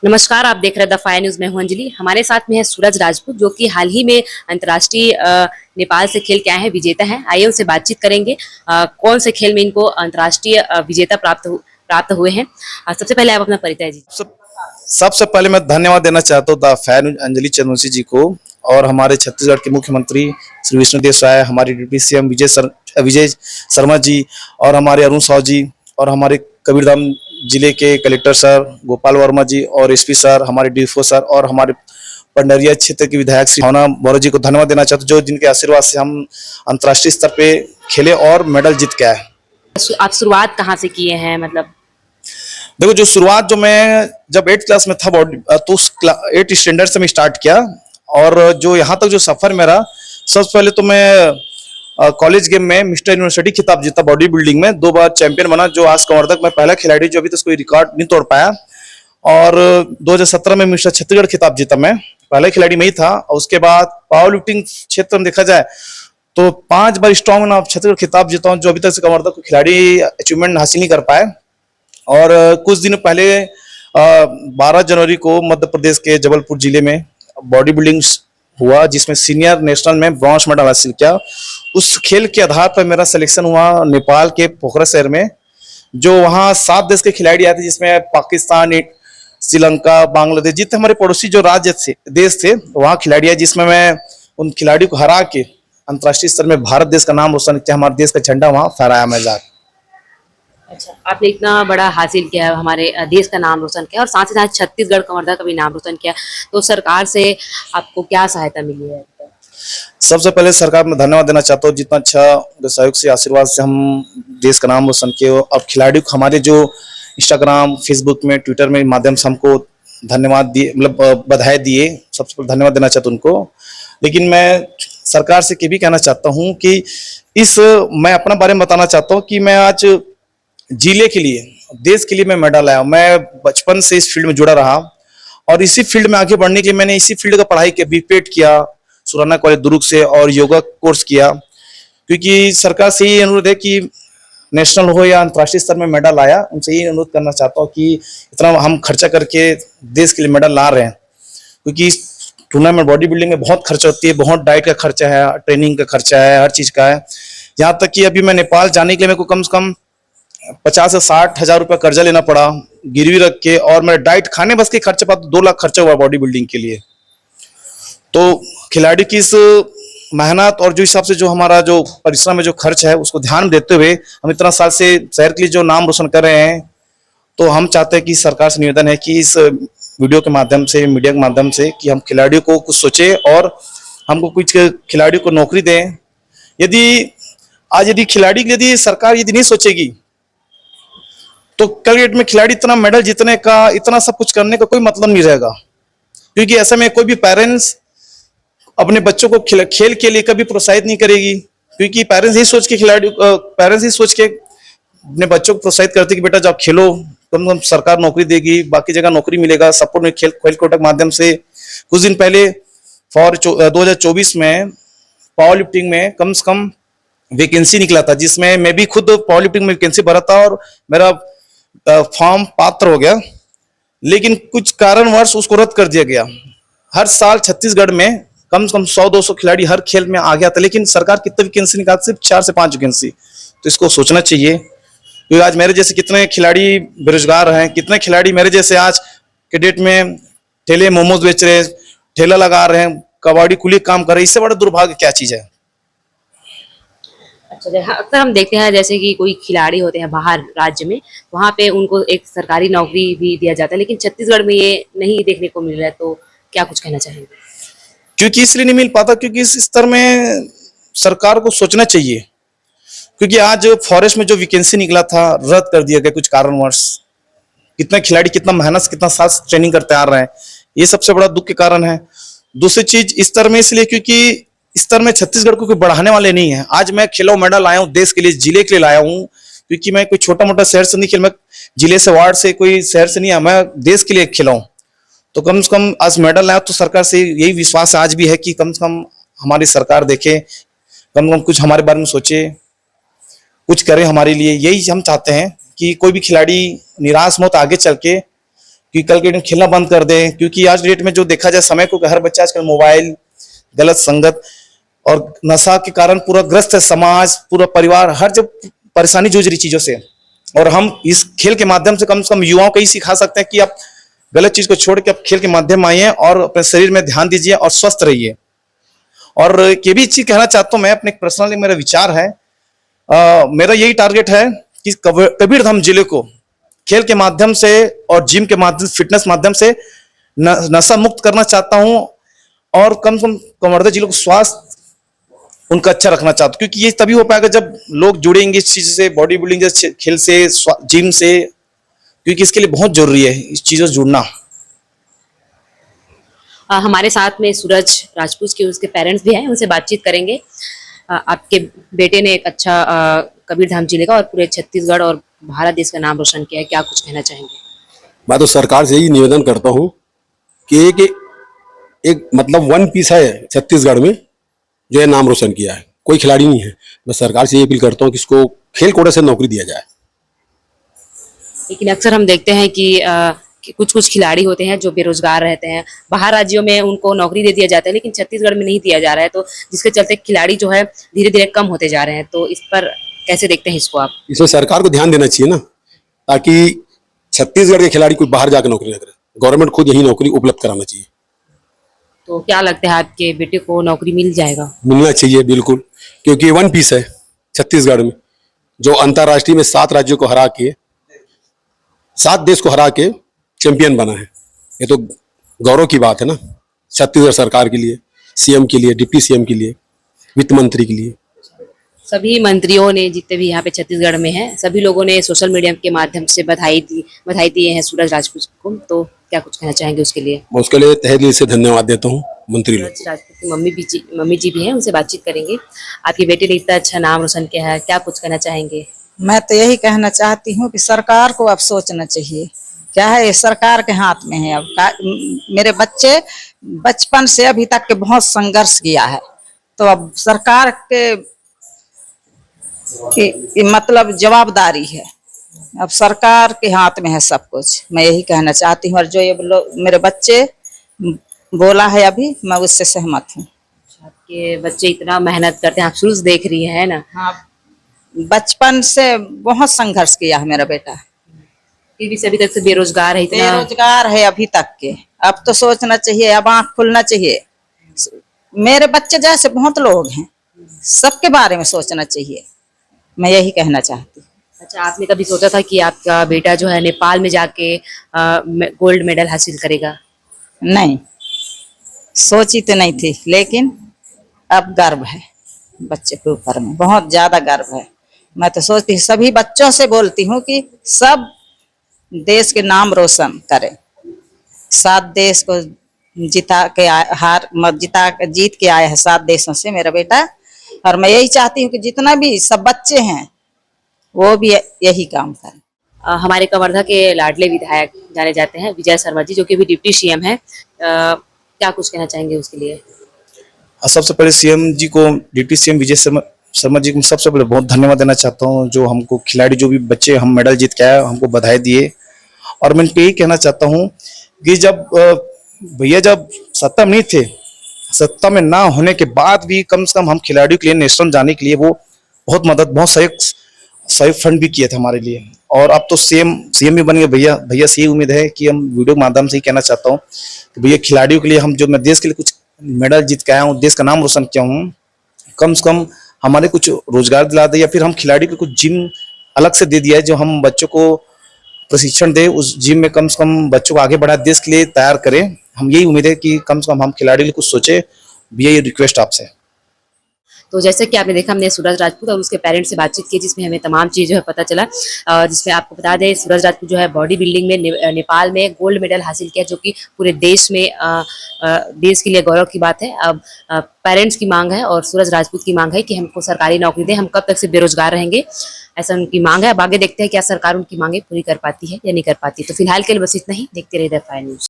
नमस्कार, आप देख रहे हैं द फायर न्यूज में हूं अंजलि। हमारे साथ में है सूरज राजपूत जो कि हाल ही में अंतर्राष्ट्रीय नेपाल से खेल के आए हैं, विजेता हैं। आइए उनसे बातचीत करेंगे। कौन से खेल में इनको अंतर्राष्ट्रीय विजेता प्राप्त हुए हैं। सबसे पहले आप अपना परिचय दीजिए। सबसे पहले मैं धन्यवाद देना चाहता हूँ the fan news Anjali Chandravanshi ji को और हमारे छत्तीसगढ़ के मुख्यमंत्री श्री विष्णुदेव साय, हमारे डिप्टी सीएम विजय शर्मा जी और हमारे अरुण साव जी और हमारे कबीरधाम जिले के कलेक्टर सर गोपाल वर्मा जी और एसपी सर, हमारे डीएफओ सर और हमारे पंडरिया क्षेत्र के विधायक श्री भावना बौरा जी को धन्यवाद देना चाहता हूँ, जो जिनके आशीर्वाद से हम अंतर्राष्ट्रीय स्तर पे खेले और मेडल जीत के आए। आप शुरुआत कहाँ से किए हैं? मतलब देखो, जो शुरुआत जो मैं जब 8th क्लास में था तो 8th स्टैंडर्ड से मैं स्टार्ट किया और जो यहाँ तक जो सफर मेरा, सबसे पहले तो मैं कॉलेज गेम में मिस्टर यूनिवर्सिटी खिताब जीता बॉडी बिल्डिंग में, 2 बार चैंपियन बना, जो आज कंवर्धक मैं पहला खिलाड़ी जो अभी तक कोई रिकॉर्ड नहीं तोड़ पाया। और 2017 में मिस्टर छत्तीसगढ़ खिताब जीता, मैं पहला खिलाड़ी में ही था। और उसके बाद पावर लिफ्टिंग क्षेत्र में देखा जाए तो 5 बार स्ट्रॉन्ग मैन ऑफ छत्तीसगढ़ खिताब जीता हूँ, जो अभी तक कंवर्धक खिलाड़ी अचीवमेंट हासिल नहीं कर पाए। और कुछ दिन पहले 12 जनवरी को मध्य प्रदेश के जबलपुर जिले में बॉडी बिल्डिंग हुआ, जिसमें सीनियर नेशनल में ब्रॉन्ज मेडल हासिल किया। उस खेल के आधार पर मेरा सिलेक्शन हुआ नेपाल के पोखरा शहर में, जो वहाँ 7 देश के खिलाड़ी आए थे, जिसमें पाकिस्तान, श्रीलंका, बांग्लादेश, जितने हमारे पड़ोसी जो राज्य थे, देश थे, वहाँ खिलाड़ी आए, जिसमें मैं उन खिलाड़ियों को हरा के अंतर्राष्ट्रीय स्तर में भारत देश का नाम रोशन किया, हमारे देश का झंडा वहाँ फहराया मैं जाकर। अच्छा, आपने इतना बड़ा हासिल किया है, हमारे देश का नाम रोशन किया और साथ ही साथ छत्तीसगढ़ कंवर्धक का भी नाम रोशन किया, तो सरकार से आपको क्या सहायता मिली है? सबसे पहले सरकार में धन्यवाद देना चाहता हूँ, जितना अच्छा सहयोग से आशीर्वाद से हम देश का नाम रोशन किए। अब खिलाड़ियों को हमारे जो इंस्टाग्राम, फेसबुक में, ट्विटर में माध्यम से हमको धन्यवाद दिए, मतलब बधाई दिए, सबसे पहले धन्यवाद देना चाहता हूँ उनको। लेकिन मैं सरकार से ये भी कहना चाहता हूँ कि मैं अपना बारे में बताना चाहता हूँ कि मैं आज जिले के लिए, देश के लिए मैं मेडल आया। मैं बचपन से इस फील्ड में जुड़ा रहा और इसी फील्ड में आगे बढ़ने के लिए मैंने इसी फील्ड का पढ़ाई किया, बीपेड किया सुराना कॉलेज दुर्ग से और योगा कोर्स किया, क्योंकि सरकार से ये अनुरोध है कि नेशनल हो या अंतर्राष्ट्रीय स्तर में मेडल आया, उनसे ये अनुरोध करना चाहता हूँ कि इतना हम खर्चा करके देश के लिए मेडल ला रहे हैं, क्योंकि टूर्नामेंट बॉडी बिल्डिंग में बहुत खर्चा होती है, बहुत डाइट का खर्चा है, ट्रेनिंग का खर्चा है, हर चीज का है। यहाँ तक कि अभी मैं नेपाल जाने के लिए मेरे को कम से कम 50 से 60 हजार रुपया कर्जा लेना पड़ा गिरवी रख के, और मेरा डाइट खाने बस के खर्चा पाता 2 लाख खर्चा हुआ बॉडी बिल्डिंग के लिए। तो खिलाड़ी की इस मेहनत और जो हिसाब से जो हमारा जो परिश्रम में जो खर्च है, उसको ध्यान में देते हुए हम इतना साल से शहर के लिए जो नाम रोशन कर रहे हैं, तो हम चाहते हैं कि सरकार से निवेदन है कि इस वीडियो के माध्यम से, मीडिया के माध्यम से, कि हम खिलाड़ियों को कुछ सोचे और हमको कुछ खिलाड़ियों को नौकरी दें। यदि खिलाड़ी के यदि सरकार यदि नहीं सोचेगी तो कल डेट में खिलाड़ी इतना मेडल जीतने का, इतना सब कुछ करने का कोई मतलब नहीं रहेगा, क्योंकि ऐसे में कोई भी पेरेंट्स अपने बच्चों को खेल के लिए कभी प्रोत्साहित नहीं करेगी, क्योंकि पेरेंट्स ही सोच के अपने बच्चों को प्रोत्साहित करते कि बेटा जब खेलो, कम से कम सरकार नौकरी देगी, बाकी जगह नौकरी मिलेगा, सपोर्ट में खेल कोटा के माध्यम से। कुछ दिन पहले 2024 में पावर लिफ्टिंग में कम से कम वैकेंसी निकला था, जिसमें मैं भी खुद पावर लिफ्टिंग में वैकेंसी भरा था और मेरा फॉर्म पात्र हो गया, लेकिन कुछ कारणवश उसको रद्द कर दिया गया। हर साल छत्तीसगढ़ में कम से कम 100-200 खिलाड़ी हर खेल में आ गया था, लेकिन सरकार कितने वैकेंसी निकाल, सिर्फ 4 से 5 वैकेंसी। तो इसको सोचना चाहिए, क्योंकि आज मेरे जैसे कितने खिलाड़ी बेरोजगार हैं, कितने खिलाड़ी मेरे जैसे आज के डेट में ठेले मोमोज बेच रहे हैं, ठेला लगा रहे हैं, कबाड़ी कुली काम कर रहे हैं। इससे बड़ा दुर्भाग्य क्या चीज है? अच्छा, अक्सर हम देखते हैं जैसे कि कोई खिलाड़ी होते हैं बाहर राज्य में, वहाँ पे उनको एक सरकारी नौकरी भी दिया जाता है, लेकिन छत्तीसगढ़ में ये नहीं देखने को मिल रहा है, तो क्या कुछ कहना चाहेंगे? क्योंकि इसलिए नहीं मिल पाता क्योंकि इस स्तर में सरकार को सोचना चाहिए, क्योंकि आज फॉरेस्ट में जो वैकेंसी निकला था रद्द कर दिया गया कुछ कारणवश। कितना खिलाड़ी कितना मेहनत कितना साल ट्रेनिंग करते आ रहे हैं, ये सबसे बड़ा दुख के कारण है। दूसरी चीज स्तर में इसलिए क्योंकि स्तर में छत्तीसगढ़ को कोई बढ़ाने वाले नहीं है। आज मैं खेलो मेडल आया हूँ देश के लिए, जिले के लिए लाया हूँ, क्योंकि मैं कोई छोटा मोटा शहर से नहीं खेल, मैं जिले से, वार्ड से, कोई शहर से नहीं आया, मैं देश के लिए खेला हूँ। तो कम से कम आज मेडल आया, तो सरकार से यही विश्वास आज भी है कि कम से कम हमारी सरकार देखे, कम से कम कुछ हमारे बारे में सोचे, कुछ करे हमारे लिए। यही हम चाहते हैं कि कोई भी खिलाड़ी निराश मत आगे चल के, कि कल के दिन खेलना बंद कर दें, क्योंकि आज डेट में जो देखा जाए समय को, हर बच्चा आजकल मोबाइल, गलत संगत और नशा के कारण पूरा ग्रस्त है समाज, पूरा परिवार, हर जब परेशानी जूझ रही चीजों से। और हम इस खेल के माध्यम से कम युवाओं को ही सिखा सकते हैं कि आप गलत चीज को छोड़ के आप खेल के माध्यम आइए और अपने शरीर में ध्यान दीजिए और स्वस्थ रहिए। और ये भी चीज कहना चाहता हूँ मैं, अपने पर्सनली मेरा विचार है, मेरा यही टारगेट है कि कबीरधाम जिले को खेल के माध्यम से और जिम के माध्यम, फिटनेस माध्यम से नशा मुक्त करना चाहता हूं। और कम से कम कवर्धा जिले को स्वास्थ्य उनका अच्छा रखना चाहता हूं, क्योंकि ये तभी हो पाएगा जब लोग जुड़ेंगे इस चीज से, बॉडी बिल्डिंग से, खेल से, जिम से, क्योंकि इसके लिए बहुत जरूरी है इस चीजों से जुड़ना। हमारे साथ में सूरज राजपूत के उसके पेरेंट्स भी हैं, उनसे बातचीत करेंगे। आपके बेटे ने एक अच्छा कबीरधाम जिले का और पूरे छत्तीसगढ़ और भारत देश का नाम रोशन किया है, क्या कुछ कहना चाहेंगे? मैं तो सरकार से यही निवेदन करता हूँ कि एक मतलब वन पीस है छत्तीसगढ़ में जो है नाम रोशन किया है, कोई खिलाड़ी नहीं है। मैं सरकार से ये अपील करता हूँ कि इसको खेल कोटे से नौकरी दिया जाए। लेकिन अक्सर हम देखते हैं कि कुछ कुछ खिलाड़ी होते हैं जो बेरोजगार रहते हैं, बाहर राज्यों में उनको नौकरी दे दिया जाता है, लेकिन छत्तीसगढ़ में नहीं दिया जा रहा है, तो जिसके चलते खिलाड़ी जो है धीरे धीरे कम होते जा रहे हैं। तो इस पर कैसे देखते हैं इसको आप? इसमें सरकार को ध्यान देना चाहिए ना, ताकि छत्तीसगढ़ के खिलाड़ी कोई बाहर जाकर नौकरी न करे, गवर्नमेंट खुद यही नौकरी उपलब्ध कराना चाहिए। तो क्या लगता है आपके बेटे को नौकरी मिल जाएगा? मिलना चाहिए बिल्कुल, क्योंकि वन पीस है छत्तीसगढ़ में, जो अंतर्राष्ट्रीय में 7 राज्यों को हरा के, 7 देश को हरा के चैंपियन बना है। ये तो गौरव की बात है ना, छत्तीसगढ़ सरकार के लिए, सीएम के लिए, डिप्टी सीएम के लिए, वित्त मंत्री के लिए। सभी मंत्रियों ने, जितने भी यहाँ पे छत्तीसगढ़ में हैं, सभी लोगों ने सोशल मीडिया के माध्यम से बधाई दिए हैं सूरज राजपूत को। तो क्या कुछ कहना चाहेंगे उसके लिए? मैं उसके लिए तहे दिल से धन्यवाद देता हूँ मंत्री लोग। सूरज राजपूत की मम्मी जी भी हैं, उनसे बातचीत करेंगे। आपके बेटे ने इतना अच्छा नाम रोशन किया है, क्या कुछ कहना चाहेंगे? मैं तो यही कहना चाहती हूँ कि सरकार को अब सोचना चाहिए, क्या है ये सरकार के हाथ में है। अब मेरे बच्चे बचपन से अभी तक के बहुत संघर्ष किया है, तो अब सरकार के मतलब जवाबदारी है, अब सरकार के हाथ में है सब कुछ। मैं यही कहना चाहती हूँ, और जो ये मेरे बच्चे बोला है अभी, मैं उससे सहमत हूँ। आपके बच्चे इतना मेहनत करते हैं, आप शुरू से देख रही है ना? हाँ, बचपन से बहुत संघर्ष किया है मेरा बेटा, फिर भी अभी तक से बेरोजगार है, इतना बेरोजगार है अभी तक के। अब तो सोचना चाहिए, अब आँख खुलना चाहिए। मेरे बच्चे जैसे बहुत लोग हैं, सबके बारे में सोचना चाहिए, मैं यही कहना चाहती हूँ। अच्छा, आपने कभी सोचा था कि आपका बेटा जो है नेपाल में जाके गोल्ड मेडल हासिल करेगा? नहीं, सोची तो नहीं थी, लेकिन अब गर्व है बच्चे के ऊपर में, बहुत ज्यादा गर्व है। मैं तो सोचती, सभी बच्चों से बोलती हूँ कि सब देश के नाम रोशन करें। 7 देश को जिता के जीत के आया है, 7 देशों से मेरा बेटा। और मैं यही चाहती हूँ कि जितना भी सब बच्चे हैं वो भी यही काम करें। हमारे कवर्धा के लाडले विधायक जाने जाते हैं विजय शर्मा जी, जो कि अभी डिप्टी सीएम है, क्या कुछ कहना चाहेंगे उसके लिए? सबसे पहले सीएम जी को, डिप्टी सीएम विजय शर्मा जी को सबसे पहले बहुत धन्यवाद देना चाहता हूँ, जो हमको खिलाड़ी, जो भी बच्चे हम मेडल जीत के आए, हमको बधाई दिए। और मैं इनको यही कहना चाहता हूँ कि जब भैया जब सत्ता में नहीं थे, सत्ता में ना होने के बाद भी कम से कम हम खिलाड़ियों के लिए, नेशनल जाने के लिए वो बहुत मदद, बहुत सहयोग फंड भी किए थे हमारे लिए। और अब तो सीएम भी बन गए भैया से ही उम्मीद है कि हम वीडियो के माध्यम से ही कहना चाहता हूँ कि भैया खिलाड़ियों के लिए, हम जो मैं देश के लिए कुछ मेडल जीत के आया हूँ, देश का नाम रोशन किया हूँ, कम से कम हमारे कुछ रोजगार दिला दे, या फिर हम खिलाड़ी को कुछ जिम अलग से दे दिया है, जो हम बच्चों को प्रशिक्षण दे, उस जिम में कम से कम बच्चों को आगे बढ़ा, देश के लिए तैयार करें। हम यही उम्मीद है कि कम से कम हम खिलाड़ी के लिए कुछ सोचे। भैया ये रिक्वेस्ट आपसे। तो जैसे कि आपने देखा, हमने सूरज राजपूत और उसके पेरेंट्स से बातचीत की, जिसमें हमें तमाम चीज़ जो है पता चला। जिसमें आपको बता दें, सूरज राजपूत जो है बॉडी बिल्डिंग में नेपाल में गोल्ड मेडल हासिल किया, जो कि पूरे देश में देश के लिए गौरव की बात है। अब पेरेंट्स की मांग है और सूरज राजपूत की मांग है कि हमको सरकारी नौकरी दें, हम कब तक से बेरोजगार रहेंगे, ऐसा उनकी मांग है। अब आगे देखते हैं क्या सरकार उनकी मांगे पूरी कर पाती है या नहीं कर पाती। तो फिलहाल के लिए बस इतना ही, देखते रहिए द फायर न्यूज।